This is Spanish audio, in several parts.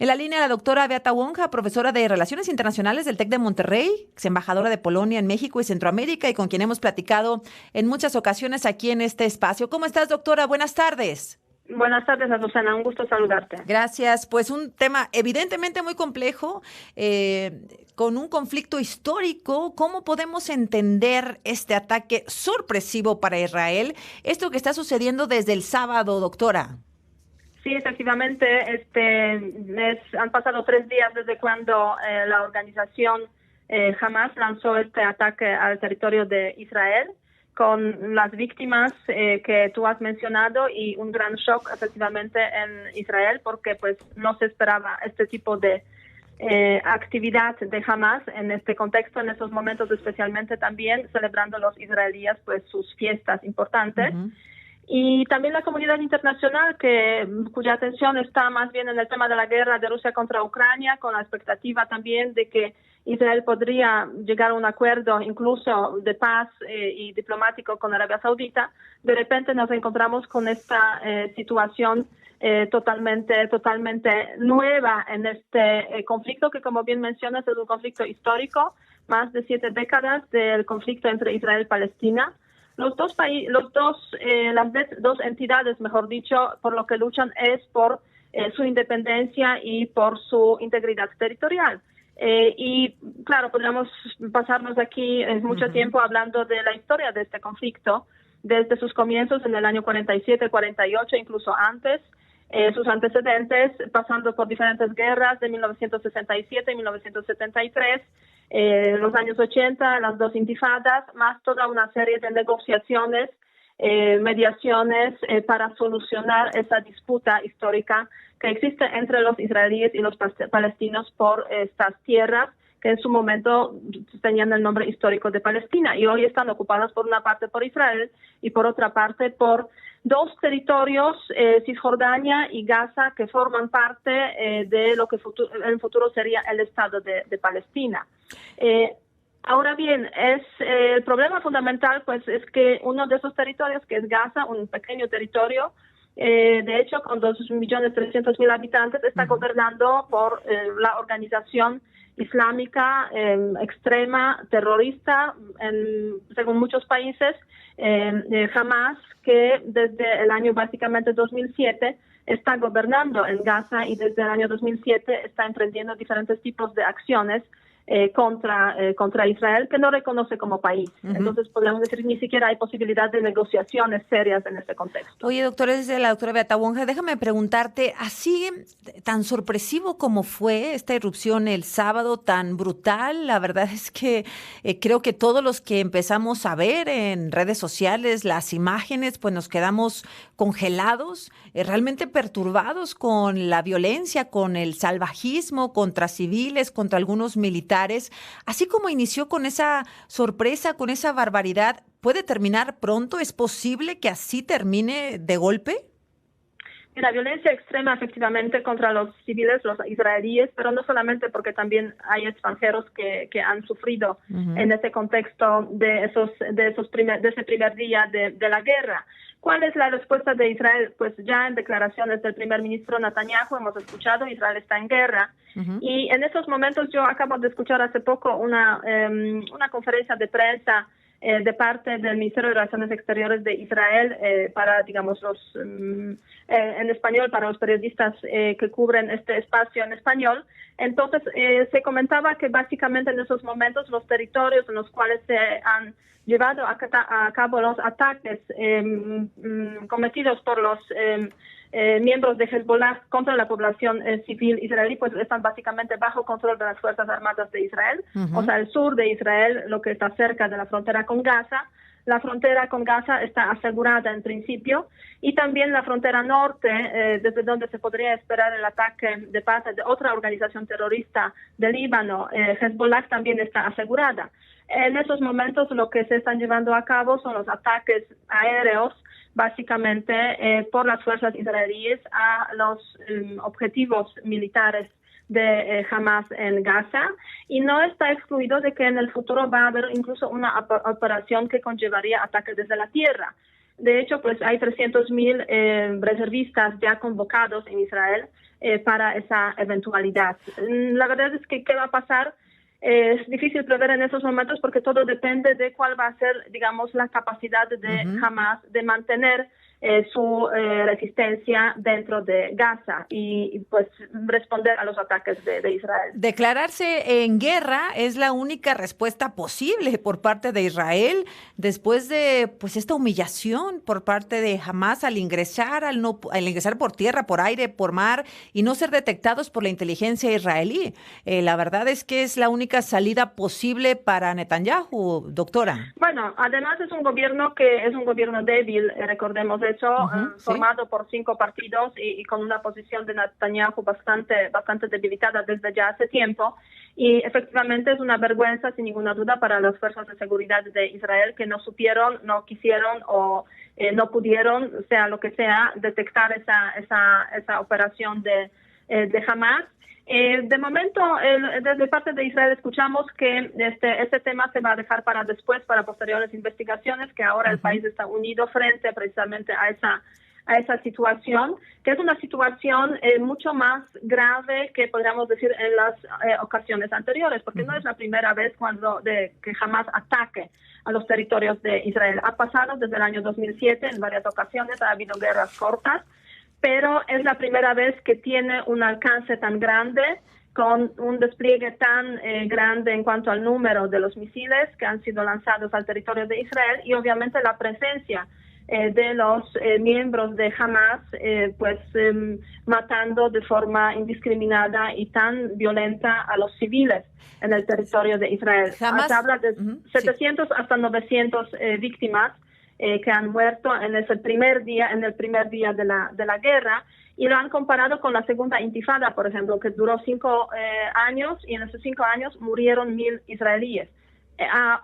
En la línea la doctora Beata Wonja, profesora de Relaciones Internacionales del TEC de Monterrey, ex embajadora de Polonia en México y Centroamérica y con quien hemos platicado en muchas ocasiones aquí en este espacio. ¿Cómo estás, doctora? Buenas tardes. Buenas tardes, Azucena. Un gusto saludarte. Gracias. Pues un tema evidentemente muy complejo, con un conflicto histórico. ¿Cómo podemos entender este ataque sorpresivo para Israel? Esto que está sucediendo desde el sábado, doctora. Sí, efectivamente, han pasado 3 días desde cuando la organización Hamas lanzó este ataque al territorio de Israel, con las víctimas que tú has mencionado y un gran shock efectivamente en Israel, porque pues no se esperaba este tipo de actividad de Hamas en este contexto, en estos momentos, especialmente también celebrando los israelíes pues sus fiestas importantes. Uh-huh. Y también la comunidad internacional, cuya atención está más bien en el tema de la guerra de Rusia contra Ucrania, con la expectativa también de que Israel podría llegar a un acuerdo incluso de paz y diplomático con Arabia Saudita. De repente nos encontramos con esta situación totalmente nueva en este conflicto, que como bien mencionas es un conflicto histórico, más de 7 décadas del conflicto entre Israel y Palestina. Las dos entidades, mejor dicho, por lo que luchan es por su independencia y por su integridad territorial. Y claro, podríamos pasarnos aquí mucho tiempo hablando de la historia de este conflicto, desde sus comienzos en el año 47, 48, incluso antes, sus antecedentes, pasando por diferentes guerras de 1967 y 1973, los años 80, las 2 intifadas, más toda una serie de negociaciones, mediaciones para solucionar esa disputa histórica que existe entre los israelíes y los palestinos por estas tierras que en su momento tenían el nombre histórico de Palestina y hoy están ocupadas por una parte por Israel y por otra parte por 2 territorios, Cisjordania y Gaza, que forman parte de lo que en el futuro sería el Estado de Palestina. Ahora bien, el problema fundamental pues es que uno de esos territorios, que es Gaza, un pequeño territorio, de hecho con 2.300.000 habitantes, está gobernando por la organización islámica extrema, terrorista, según muchos países, Hamas, que desde el año básicamente 2007 está gobernando en Gaza y desde el año 2007 está emprendiendo diferentes tipos de acciones contra Israel, que no reconoce como país. Uh-huh. Entonces, podemos decir, ni siquiera hay posibilidad de negociaciones serias en este contexto. Oye, doctora, desde la doctora Beata Wonja, déjame preguntarte, así tan sorpresivo como fue esta irrupción el sábado, tan brutal, la verdad es que creo que todos los que empezamos a ver en redes sociales las imágenes, pues nos quedamos congelados, realmente perturbados con la violencia, con el salvajismo contra civiles, contra algunos militares. Así como inició con esa sorpresa, con esa barbaridad, ¿puede terminar pronto? ¿Es posible que así termine de golpe? La violencia extrema efectivamente contra los civiles, los israelíes, pero no solamente, porque también hay extranjeros que han sufrido en ese contexto de ese primer día de la guerra. ¿Cuál es la respuesta de Israel? Pues ya en declaraciones del primer ministro Netanyahu hemos escuchado, Israel está en guerra. Y en esos momentos yo acabo de escuchar hace poco una conferencia de prensa de parte del Ministerio de Relaciones Exteriores de Israel para, digamos, en español, para los periodistas que cubren este espacio en español. Entonces, se comentaba que básicamente en esos momentos los territorios en los cuales se han llevado a cabo los ataques cometidos por los miembros de Hezbollah contra la población civil israelí, pues están básicamente bajo control de las Fuerzas Armadas de Israel. Uh-huh. O sea, el sur de Israel, lo que está cerca de la frontera con Gaza. La frontera con Gaza está asegurada en principio y también la frontera norte, desde donde se podría esperar el ataque de parte de otra organización terrorista de Líbano, Hezbollah, también está asegurada. En esos momentos lo que se están llevando a cabo son los ataques aéreos, básicamente por las fuerzas israelíes a los objetivos militares de Hamas en Gaza, y no está excluido de que en el futuro va a haber incluso una operación que conllevaría ataques desde la tierra. De hecho, pues hay 300,000 reservistas ya convocados en Israel para esa eventualidad. La verdad es que ¿qué va a pasar? Es difícil prever en esos momentos porque todo depende de cuál va a ser, digamos, la capacidad de Hamas de mantener su resistencia dentro de Gaza y pues responder a los ataques de Israel. Declararse en guerra es la única respuesta posible por parte de Israel después de pues esta humillación por parte de Hamas al ingresar por tierra, por aire, por mar y no ser detectados por la inteligencia israelí. La verdad es que es la única salida posible para Netanyahu, doctora. Bueno, además es un gobierno débil, recordemos eso, formado por 5 partidos y con una posición de Netanyahu bastante debilitada desde ya hace tiempo. Y efectivamente es una vergüenza, sin ninguna duda, para las fuerzas de seguridad de Israel que no supieron, no quisieron o no pudieron, sea lo que sea, detectar esa operación de Hamas. De momento, desde parte de Israel escuchamos que este tema se va a dejar para después, para posteriores investigaciones, que ahora el país está unido frente precisamente a esa situación, que es una situación mucho más grave que podríamos decir en las ocasiones anteriores, porque no es la primera vez que Hamas ataque a los territorios de Israel. Ha pasado desde el año 2007 en varias ocasiones, ha habido guerras cortas, pero es la primera vez que tiene un alcance tan grande, con un despliegue tan grande en cuanto al número de los misiles que han sido lanzados al territorio de Israel y obviamente la presencia de los miembros de Hamas, matando de forma indiscriminada y tan violenta a los civiles en el territorio de Israel. Se habla de 700 hasta 900 víctimas que han muerto en el primer día de la guerra, y lo han comparado con la segunda intifada, por ejemplo, que duró 5 años, y en esos 5 años murieron 1,000 israelíes.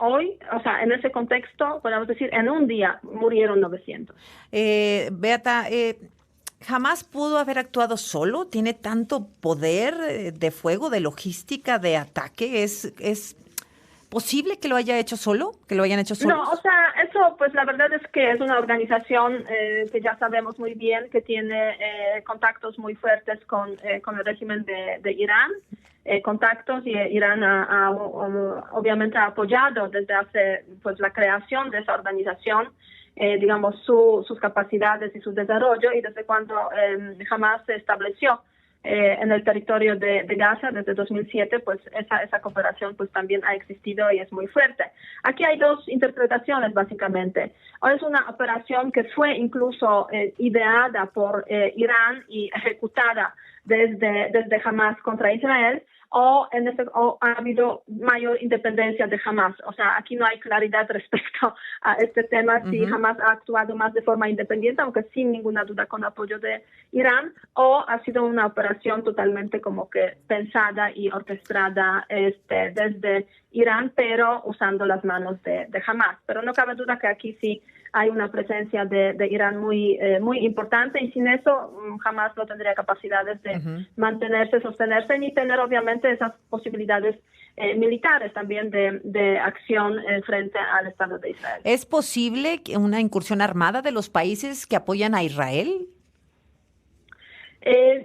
Hoy, o sea, en ese contexto, podemos decir, en un día murieron 900. Beata, ¿Jamás pudo haber actuado solo? ¿Tiene tanto poder de fuego, de logística, de ataque? ¿Es posible que lo haya hecho solo? ¿Que lo hayan hecho solos? No, o sea, eso pues la verdad es que es una organización que ya sabemos muy bien que tiene contactos muy fuertes con el régimen de Irán. Contactos, y Irán obviamente ha apoyado desde hace pues la creación de esa organización, digamos sus capacidades y su desarrollo, y desde cuando Hamas se estableció en el territorio de Gaza desde 2007, pues esa cooperación pues también ha existido y es muy fuerte. Aquí hay 2 interpretaciones básicamente. O es una operación que fue incluso ideada por Irán y ejecutada desde Hamas contra Israel, o ha habido mayor independencia de Hamas. O sea, aquí no hay claridad respecto a este tema, si Hamas ha actuado más de forma independiente, aunque sin ninguna duda con apoyo de Irán, o ha sido una operación totalmente como que pensada y orquestada desde Irán, pero usando las manos de Hamas. Pero no cabe duda que aquí sí hay una presencia de Irán muy importante, y sin eso Hamas no tendría capacidades de mantenerse, sostenerse, ni tener obviamente esas posibilidades militares también de acción frente al Estado de Israel. ¿Es posible una incursión armada de los países que apoyan a Israel?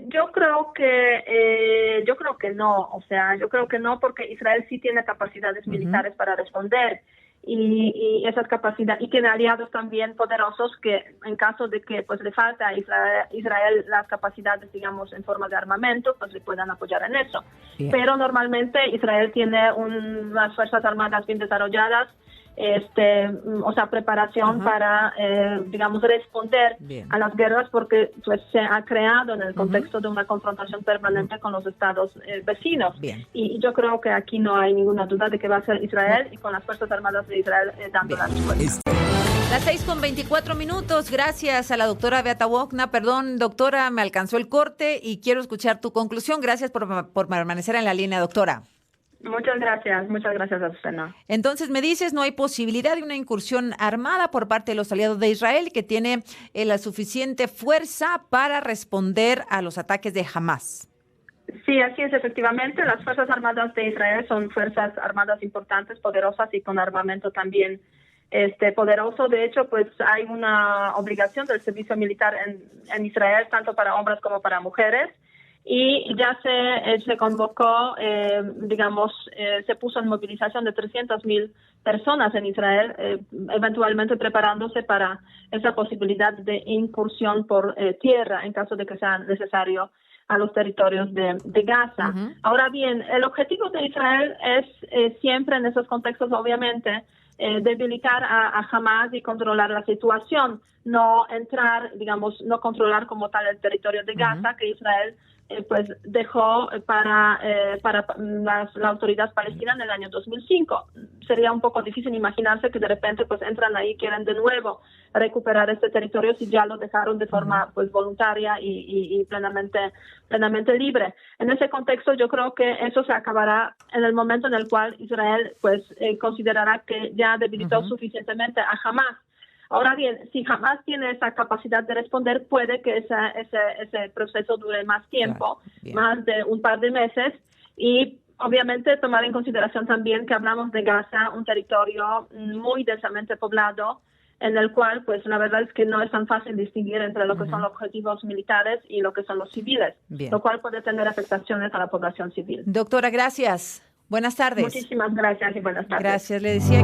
Yo creo que no, o sea, yo creo que no, porque Israel sí tiene capacidades militares para responder. Y esas capacidades, y tiene aliados también poderosos que en caso de que pues le falta a Israel las capacidades, digamos, en forma de armamento, pues le puedan apoyar en eso. Bien. Pero normalmente Israel tiene unas fuerzas armadas bien desarrolladas, o sea, preparación para, digamos, responder a las guerras, porque pues se ha creado en el contexto de una confrontación permanente con los estados vecinos. Bien. Y yo creo que aquí no hay ninguna duda de que va a ser Israel, y con las fuerzas armadas de Israel dando la respuesta. Las 6:24. Gracias a la doctora Beata Wojna. Perdón, doctora, me alcanzó el corte y quiero escuchar tu conclusión. Gracias por permanecer en la línea, doctora. Muchas gracias a Susana. Entonces me dices, no hay posibilidad de una incursión armada por parte de los aliados de Israel, que tiene la suficiente fuerza para responder a los ataques de Hamas. Sí, así es, efectivamente. Las Fuerzas Armadas de Israel son fuerzas armadas importantes, poderosas y con armamento también poderoso. De hecho, pues hay una obligación del servicio militar en Israel, tanto para hombres como para mujeres. y ya se convocó, se puso en movilización de 300.000 personas en Israel, eventualmente preparándose para esa posibilidad de incursión por tierra en caso de que sea necesario a los territorios de Gaza. Uh-huh. Ahora bien, el objetivo de Israel es siempre en esos contextos, obviamente, debilitar a Hamas y controlar la situación, no entrar, no controlar como tal el territorio de Gaza, que Israel pues dejó para la autoridad palestina en el año 2005. Sería un poco difícil imaginarse que de repente pues entran ahí y quieren de nuevo recuperar este territorio si ya lo dejaron de forma pues voluntaria y plenamente libre. En ese contexto yo creo que eso se acabará en el momento en el cual Israel pues considerará que ya debilitó suficientemente a Hamas. Ahora bien, si Hamas tiene esa capacidad de responder, puede que ese proceso dure más tiempo, más de un par de meses, y obviamente tomar en consideración también que hablamos de Gaza, un territorio muy densamente poblado, en el cual, pues, la verdad es que no es tan fácil distinguir entre lo que son los objetivos militares y lo que son los civiles, lo cual puede tener afectaciones a la población civil. Doctora, gracias. Buenas tardes. Muchísimas gracias y buenas tardes. Gracias, le decía.